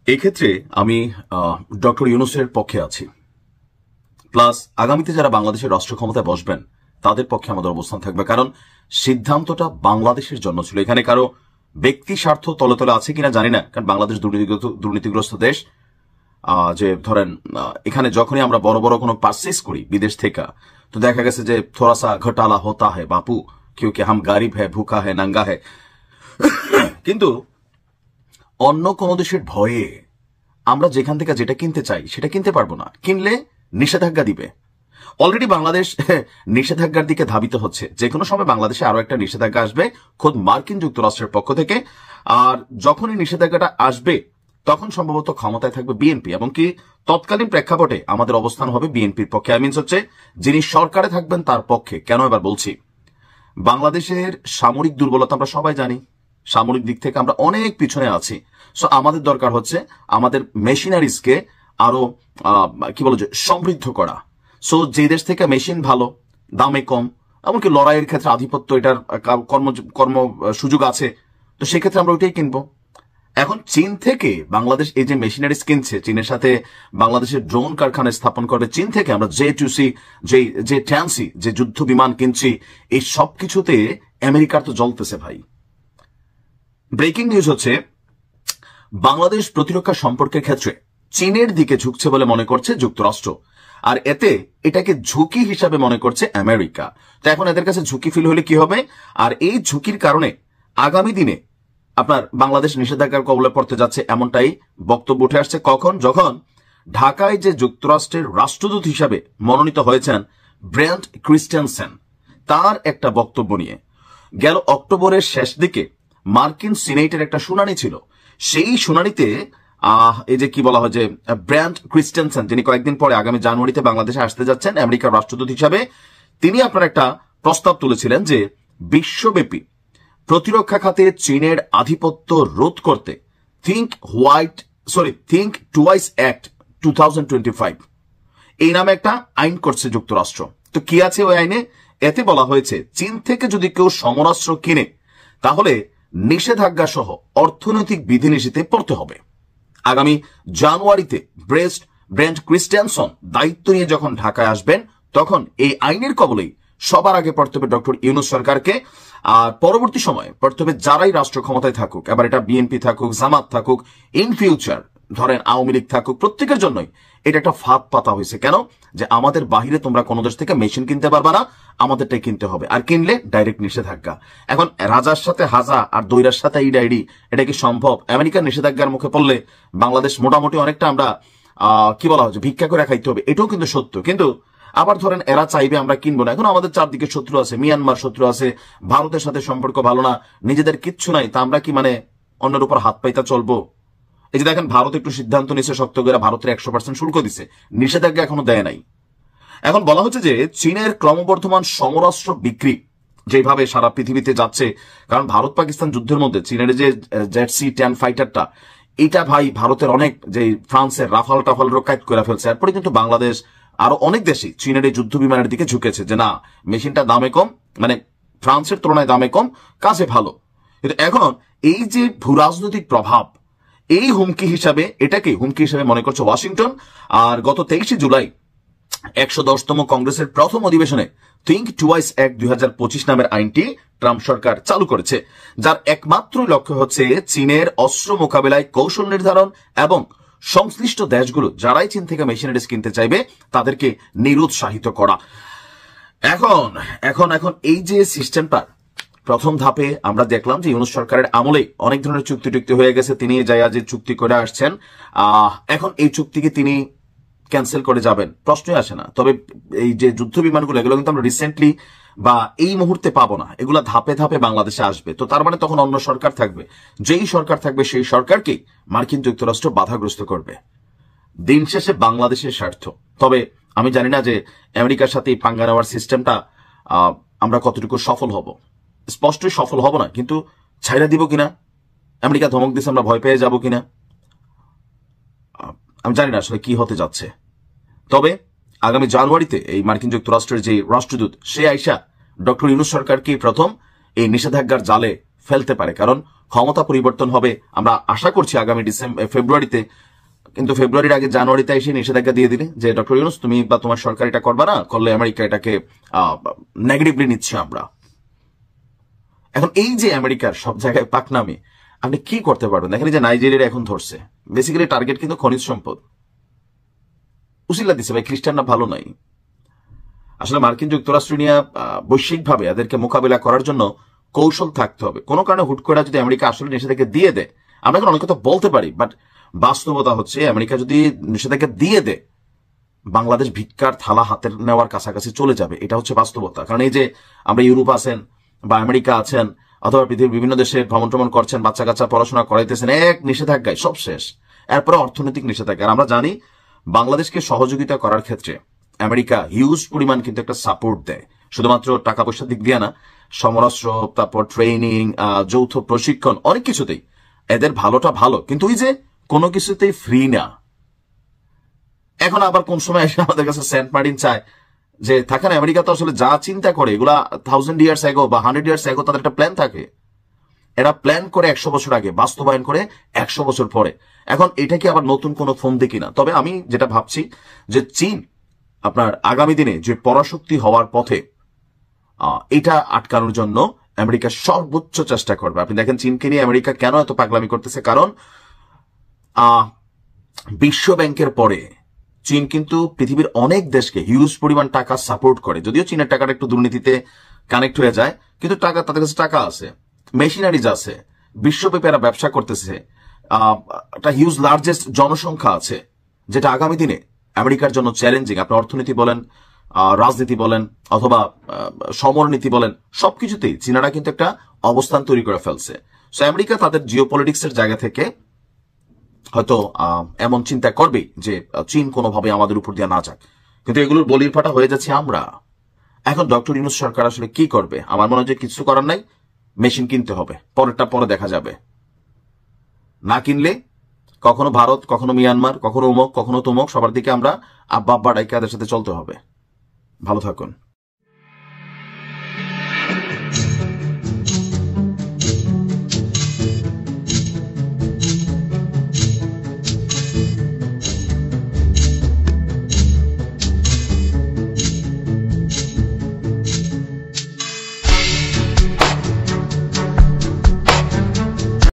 এক্ষেত্রে আমি ডক্টর ইউনূসের পক্ষে আছি, প্লাস আগামীতে যারা বাংলাদেশের রাষ্ট্র ক্ষমতায় বসবেন তাদের পক্ষে আমাদের অবস্থান থাকবে। কারণ সিদ্ধান্তটা বাংলাদেশের জন্য ছিল। এখানে কারো ব্যক্তি স্বার্থ তলে তলে আছে কিনা জানি না, কারণ বাংলাদেশ দুর্নীতিগ্রস্ত দেশ। যে ধরেন এখানে যখনই আমরা বড় বড় কোনো পারচেস করি বিদেশ থেকে, তো দেখা গেছে যে থোড়া সা ঘটালা হতা হয় বাপু, ক্যোঁকি হাম গরিব হ্যায়, ভুকা হ্যায়, নাঙ্গা হ্যায়। কিন্তু অন্য কোনো দেশের ভয়ে আমরা যেখান থেকে যেটা কিনতে চাই সেটা কিনতে পারবো না, কিনলে নিষেধাজ্ঞা দিবে। অলরেডি বাংলাদেশ নিষেধাজ্ঞার দিকে ধাবিত হচ্ছে। যে কোনো সময় বাংলাদেশে আরো একটা নিষেধাজ্ঞা আসবে খোদ মার্কিন যুক্তরাষ্ট্রের পক্ষ থেকে। আর যখনই নিষেধাজ্ঞাটা আসবে তখন সম্ভবত ক্ষমতায় থাকবে বিএনপি, এবং কি তৎকালীন প্রেক্ষাপটে আমাদের অবস্থান হবে বিএনপির পক্ষে। আই মিনস হচ্ছে যিনি সরকারে থাকবেন তার পক্ষে। কেন এবার বলছি, বাংলাদেশের সামরিক দুর্বলতা আমরা সবাই জানি, সামরিক দিক থেকে আমরা অনেক পিছনে আছি। সো আমাদের দরকার হচ্ছে আমাদের মেশিনারিজকে আরো কি বলে যে সমৃদ্ধ করা। সো যে দেশ থেকে মেশিন ভালো, দামে কম, এমনকি লড়াইয়ের ক্ষেত্রে আধিপত্য, এটার কর্ম সুযোগ আছে, তো সেক্ষেত্রে আমরা ওইটাই কিনবো। এখন চীন থেকে বাংলাদেশ এই যে মেশিনারিজ কিনছে, চীনের সাথে বাংলাদেশের ড্রোন কারখানা স্থাপন করবে চীন থেকে, আমরা J2C যে ট্যান্সি যে যুদ্ধ বিমান কিনছি, এই সব কিছুতে আমেরিকার তো জ্বলতেছে ভাই। ব্রেকিং নিউজ হচ্ছে বাংলাদেশ প্রতিরক্ষা সম্পর্কের ক্ষেত্রে চীনের দিকে ঝুঁকছে বলে মনে করছে যুক্তরাষ্ট্র, আর এটাকে ঝুঁকি হিসাবে মনে করছে আমেরিকা। তো এখন এদের কাছে ঝুঁকি ফিল হলে কি হবে? আর এই ঝুঁকির কারণে আগামী দিনে আপনার বাংলাদেশ নিষেধাজ্ঞার কবলে পড়তে যাচ্ছে, এমনটাই বক্তব্য উঠে আসছে। কখন? যখন ঢাকায় যে যুক্তরাষ্ট্রের রাষ্ট্রদূত হিসাবে মনোনীত হয়েছেন ব্রেন্ট ক্রিস্টেনসেন, তার একটা বক্তব্য নিয়ে গেল অক্টোবরের শেষ দিকে মার্কিন সিনেটের একটা শুনানি ছিল। সেই শুনানিতে এই যে কি বলা হয় যে ব্রেন্ট ক্রিস্টেনসেন, যিনি কয়েকদিন পরে আগামী জানুয়ারিতে বাংলাদেশে আসতে যাচ্ছেন আমেরিকার রাষ্ট্রদূত হিসাবে, তিনি আপনার একটা প্রস্তাব তুলেছিলেন যে বিশ্বব্যাপী প্রতিরক্ষা খাতে চীনের আধিপত্য রোধ করতে থিঙ্ক টুয়াইস অ্যাক্ট 2025 এই নামে একটা আইন করছে যুক্তরাষ্ট্র। তো কি আছে ওই আইনে? এতে বলা হয়েছে চীন থেকে যদি কেউ সমরাস্ত্র কিনে তাহলে নিষেধাজ্ঞা সহ অর্থনৈতিক বিধিনিষেধে পড়তে হবে। আগামী জানুয়ারিতে ব্রেন্ট ক্রিস্টেনসন দায়িত্ব নিয়ে যখন ঢাকায় আসবেন, তখন এই আইনের কবলেই সবার আগে পড়তে হবে ডক্টর ইউনূস সরকারকে। আর পরবর্তী সময়ে পড়তে হবে যারাই রাষ্ট্র ক্ষমতায় থাকুক, এবার এটা বিএনপি থাকুক, জামাত থাকুক, ইন ফিউচার ধরেন আওয়ামী লীগ থাকুক, প্রত্যেকের জন্যই এটা একটা ফাঁদ পাতা হয়েছে। কেন? যে আমাদের বাহিরে তোমরা কোনো দেশ থেকে মেশিন কিনতে পারবা না, আমাদেরটাই কিনতে হবে, আর কিনলে ডাইরেক্ট নিষেধাজ্ঞা। এখন রাজার সাথে হাজা আর দৈরার সাথে ইডাইডি, এটা কি সম্ভব? আমেরিকার নিষেধাজ্ঞার মুখে পড়লে বাংলাদেশ মোটামুটি অনেকটা আমরা কি বলা হচ্ছে ভিক্ষা করে খাইতে হবে, এটাও কিন্তু সত্য। কিন্তু আবার ধরেন এরা চাইবে আমরা কিনবো না। এখন আমাদের চারদিকে শত্রু আছে, মিয়ানমার শত্রু আছে, ভারতের সাথে সম্পর্ক ভালো না, নিজেদের কিচ্ছু নাই, তা আমরা কি অন্যের উপর হাত পাইতা চলবো? এই যে দেখেন ভারত একটু সিদ্ধান্ত নিচ্ছে শক্ত করে, ভারতের 100% শুল্ক দিছে, নিষেধাজ্ঞা এখনো দেয় নাই। এখন বলা হচ্ছে যে চীনের ক্রমবর্ধমান সমরাস্ত্র বিক্রি যেভাবে সারা পৃথিবীতে যাচ্ছে, কারণ ভারত পাকিস্তান যুদ্ধের মধ্যে চীনের যে Z-10 ফাইটারটা, এটা ভাই ভারতের অনেক, যে ফ্রান্সের রাফাল টাফাল রোকায়ত করে ফেলছে। এরপরে কিন্তু বাংলাদেশ আরো অনেক দেশই চীনের এই যুদ্ধ বিমানের দিকে ঝুঁকেছে যে না, মেশিনটা দামে কম, ফ্রান্সের তুলনায় দামে কম, কাজে ভালো। কিন্তু এখন এই যে ভূরাজনৈতিক প্রভাব, এই এটাকে হুমকি হিসাবে মনে করছে ওয়াশিংটন। আর গত 23শে জুলাই 110তম কংগ্রেসের প্রথম অধিবেশনে থিঙ্ক টুয়াইস অ্যাক্ট 2025 নামের আইনটি ট্রাম্প সরকার চালু করেছে, যার একমাত্র লক্ষ্য হচ্ছে চীনের অস্ত্র মোকাবেলায় কৌশল নির্ধারণ এবং সংশ্লিষ্ট দেশগুলো যারাই চীন থেকে মেশিনারিজ কিনতে চাইবে তাদেরকে নিরুৎসাহিত করা। এখন এখন এখন এই যে সিস্টেমটা প্রথম ধাপে আমরা দেখলাম যে ইউনূস সরকারের আমলে অনেক ধরনের চুক্তি হয়ে গেছে, তিনি যাইয়া যে চুক্তি করে আসছেন, এখন এই চুক্তিকে তিনি ক্যান্সেল করে যাবেন প্রশ্নই আসে না। তবে এই যে যুদ্ধ বিমানগুলো, এগুলো কিন্তু আমরা রিসেন্টলি বা এই মুহূর্তে পাবো না, এগুলা ধাপে ধাপে বাংলাদেশে আসবে। তো তার মানে তখন অন্য সরকার থাকবে, যেই সরকার থাকবে সেই সরকারকে মার্কিন যুক্তরাষ্ট্র বাধাগ্রস্ত করবে। দিন শেষে বাংলাদেশের স্বার্থ। তবে আমি জানি না যে আমেরিকার সাথে এই পাঙ্গা নেওয়ার সিস্টেমটা আমরা কতটুকু সফল হব। স্পষ্টই সফল হব না, কিন্তু ছাইরা দিব কিনা, আমেরিকা ধমক দিচ্ছে আমরা ভয় পেয়ে যাব কিনা, আমি জানি না আসলে কি হতে যাচ্ছে। তবে আগামী জানুয়ারিতে এই মার্কিন যুক্তরাষ্ট্রের যে রাষ্ট্রদূত, সে আইসা ডক্টর ইউনূস সরকারকে প্রথম এই নিষেধাজ্ঞার জালে ফেলতে পারে, কারণ ক্ষমতা পরিবর্তন হবে আমরা আশা করছি আগামী ফেব্রুয়ারিতে। কিন্তু ফেব্রুয়ারির আগে জানুয়ারিতে এসে নিষেধাজ্ঞা দিয়ে দিলে যে ডক্টর ইউনূস তুমি বা তোমার সরকার এটা করবা না, করলে আমেরিকা এটাকে নেগেটিভলি নিচ্ছে আমরা। এখন এই যে আমেরিকার সব জায়গায় পাকনামি, আপনি কি করতে পারবেন? দেখেন যে নাইজেরিয়া এখন ধরছে, বেসিক্যালি টার্গেট কিন্তু খনিজ সম্পদ। উসিলা দিচ্ছে ভাই, খ্রিস্টানরা ভালো নাই। আসলে মার্কিন যুক্তরাষ্ট্র নিয়ে বৈশ্বিকভাবে এদেরকে মোকাবিলা করার জন্য কৌশল থাকতে হবে। কোনো কারণে হুট করে যদি আমেরিকা আসলে নিষেধাজ্ঞা দিয়ে দেয়, আমরা এখন অনেক কথা বলতে পারি, বাট বাস্তবতা হচ্ছে আমেরিকা যদি নিষেধাজ্ঞা দিয়ে দেয়, বাংলাদেশ ভিক্ষার থালা হাতের নেওয়ার কাছাকাছি চলে যাবে। এটা হচ্ছে বাস্তবতা। কারণ এই যে আমরা ইউরোপ আছেন বা আমেরিকা আছেন অথবা পৃথিবীর বিভিন্ন দেশে ভ্রমণ ট্রমণ করছেন, বাচ্চা কাচ্চা পড়াশোনা করাইতেছেন, এক নিষেধাজ্ঞায় সব শেষ। এরপরে অর্থনৈতিক নিষেধাজ্ঞা। আর আমরা জানি বাংলাদেশকে সহযোগিতা করার ক্ষেত্রে আমেরিকা হিউজ পরিমাণ কিন্তু একটা সাপোর্ট দেয়, শুধুমাত্র টাকা পয়সার দিক দিয়ে না, সমরাস্ত্র, তারপর ট্রেনিং, যৌথ প্রশিক্ষণ, অনেক কিছুতেই এদের ভালোটা ভালো। কিন্তু ওই যে কোনো কিছুতেই ফ্রি না। এখন আবার কোন সময় এসে আমাদের কাছে সেন্ট মার্টিন চায় যে থাকেন, আমেরিকা তো আসলে যা চিন্তা করে এগুলা 1000 ইয়ার্স এগো বা 100 ইয়ার্স এগো তাদের একটা প্ল্যান থাকে। এরা প্ল্যান করে 100 বছর আগে, বাস্তবায়ন করে 100 বছর পরে। এখন এটা কি আবার নতুন কোনো ফন্দি কিনা? তবে আমি যেটা ভাবছি যে চীন আপনার আগামী দিনে যে পরাশক্তি হওয়ার পথে, এটা আটকানোর জন্য আমেরিকা সর্বোচ্চ চেষ্টা করবে। আপনি দেখেন চীনকে নিয়ে আমেরিকা কেন এত পাগলামি করতেছে, কারণ বিশ্ব ব্যাংকের পরে চীন কিন্তু পৃথিবীর অনেক দেশকে হিউজ পরিমাণ টাকা সাপোর্ট করে। যদিও চীনের টাকাটা একটু দুর্নীতিতে কানেক্ট হয়ে যায়, কিন্তু টাকা, তাদের কাছে টাকা আছে, মেশিনারিজ আছে, বিশ্বব্যাপী এরা ব্যবসা করতেছে, একটা হিউজ লার্জেস্ট জনসংখ্যা আছে, যেটা আগামী দিনে আমেরিকার জন্য চ্যালেঞ্জিং। আপনি অর্থনীতি বলেন, রাজনীতি বলেন, অথবা সমরনীতি বলেন, সবকিছুতেই চীনারা কিন্তু একটা অবস্থান তৈরি করে ফেলছে। সো আমেরিকা তাদের জিওপলিটিক্সের জায়গা থেকে হয়তো এমন চিন্তা করবে যে চীন কোনোভাবে আমাদের উপর দিয়ে না যাক, কিন্তু এগুলোর বলির পাঠা হয়ে যাচ্ছে আমরা। এখন ডক্টর ইউনূস সরকার আসলে কি করবে? আমার মনে হয় যে কিছু করার নাই, মেশিন কিনতে হবে, পরেরটা পরে দেখা যাবে। না কিনলে কখনো ভারত, কখনো মিয়ানমার, কখনো অমুক, কখনো তমুক, সবার দিকে আমরা আব্বা আব্বা ডাইকে তাদের সাথে চলতে হবে। ভালো থাকুন।